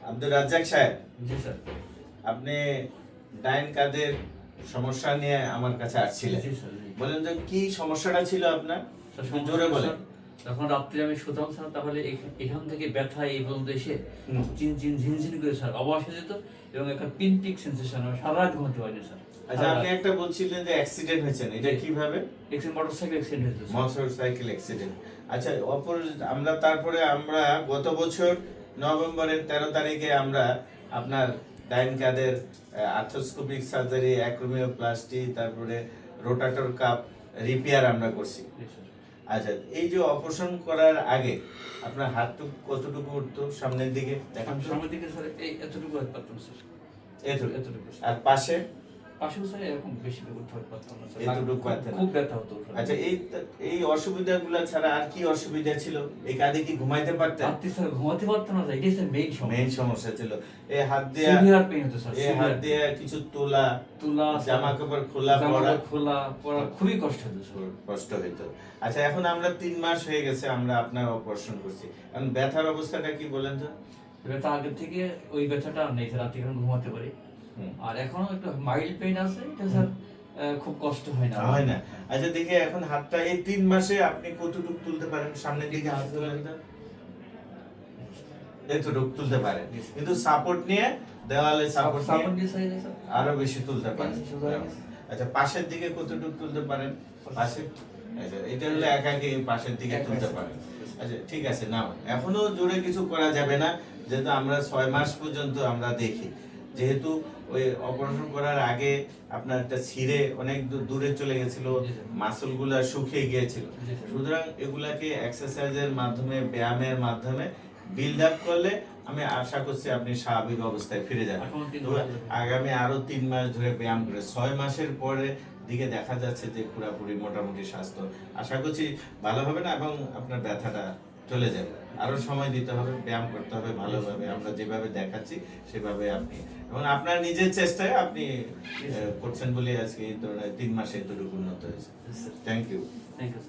আব্দুর রাজ্জাক সাহেব, জি স্যার। আপনি ডাইন কাদের সমস্যা নিয়ে আমার কাছে আসছিলেন। জি স্যার, জি। বলেন যে কি সমস্যাটা ছিল আপনার, স্যার, একটু সমস্যা জোরে হলো বলেন। স্যার, যখন রাত্রে আমি শুতাম স্যার, তাহলে এখান থেকে ব্যথা এই পর্যন্ত এসে হুম। ঝিনঝিন করে স্যার আবার এসে যেত, এবং একটা পিনপিক সেন্সেশন, আমি সারা রাত ঘুমাতে পারিনি স্যার। আচ্ছা, আপনি একটা বলছিলেন যে অ্যাক্সিডেন্ট হয়েছেন, এটা জি। কিভাবে? মোটরসাইকেল অ্যাক্সিডেন্ট হয়েছে স্যার। Motorcycle accident. আচ্ছা, তারপরে আমরা গত বছর নভেম্বরের 13 তারিখে আমরা আপনার ডাইন কাদের আর্থ্রোস্কোপিক সার্জারি, অ্যাক্রোমিওপ্লাস্টি, তারপরে রোটাটর কাপ রিপেয়ার আমরা করছি। জি স্যার। আচ্ছা, এই যে অপারেশন করার আগে আপনার হাতটুকু কতটুকু উঠতো সামনের দিকে দেখান তো? সামনের দিকে স্যার এই এতটুকু হাত পারতাম স্যার। এতটুকু স্যার। আর পাশে পাশেও স্যার এরকম বেশি করতে পারতাম না স্যার। এতটুকু পারতেন না। খুব ব্যথা হতো স্যার। আচ্ছা, এই অসুবিধাগুলো ছাড়া আর কি অসুবিধা ছিল? এই কাঁধে কি ঘুমাইতে পারতেন? রাত্রে স্যার ঘুমাতে পারতাম না স্যার, এটাই স্যার মেইন সমস্যা। মেইন সমস্যা ছিল এই হাত দিয়ে, সিভিয়ার পেইন হতো স্যার। এই হাত দিয়ে কিছু তোলা, জামা কাপড় খোলা পড়া খুবই কষ্ট হতো স্যার। কষ্ট হইতো। আচ্ছা, এখন আমরা 3 মাস হয়ে গেছে আমরা আপনার অপারেশন করছি, এখন ব্যথার অবস্থাটা কি বলেন তো? ব্যথা আগের থেকে ওই ব্যথাটা আর নেই স্যার, রাতে এখন ঘুমাতে পারি। আর এখনো একটু মাইল্ড পেইন আছে, এটা স্যার খুব কষ্ট হয় না। হয় না। আচ্ছা, দেখি এখন হাতটা এই 3 মাসে আপনি কতটুকু তুলতে পারেন? সামনের দিকে হাত তোলেন তো, এতটুকু তুলতে পারেন, কিন্তু সাপোর্ট নিয়ে, দেওয়ালে সাপোর্ট নিয়ে স্যার। আরো বেশি তুলতে পারেন। সোজা হয়ে গেছে। আচ্ছা, পাশের দিকে কতটুকু তুলতে পারেন? পাশে, আচ্ছা, এটা হলো একাকি পাশের দিকে তুলতে পারেন। আচ্ছা, ঠিক আছে, নাও। এখনো জোরে কিছু করা যাবে না, যেহেতু আমরা 6 মাস পর্যন্ত আমরা দেখি, যেহেতু ওই অপারেশন করার আগে আপনার একটা ছিঁড়ে অনেক দূরে চলে গেছিল, মাসলগুলা শুকিয়ে গিয়েছিল। সুতরাং এগুলাকে এক্সারসাইজের মাধ্যমে, ব্যায়ামের মাধ্যমে বিল্ড আপ করলে আমি আশা করছি আপনি স্বাভাবিক অবস্থায় ফিরে যাবেন। আগামী আরো 3 মাস ধরে ব্যায়াম করে 6 মাসের পরে দিকে দেখা যাচ্ছে যে পুরোপুরি মোটামুটি স্বাস্থ্য আশা করছি ভালো হবে না, এবং আপনার ব্যথাটা চলে যাবে। আরো সময় দিতে হবে, ব্যায়াম করতে হবে ভালোভাবে, আমরা যেভাবে দেখাচ্ছি সেভাবে আপনি, এবং আপনার নিজের চেষ্টায় আপনি করছেন বলে আজকে এই ধরনের 3 মাসে এতটুকু উন্নত হয়েছে। Thank you.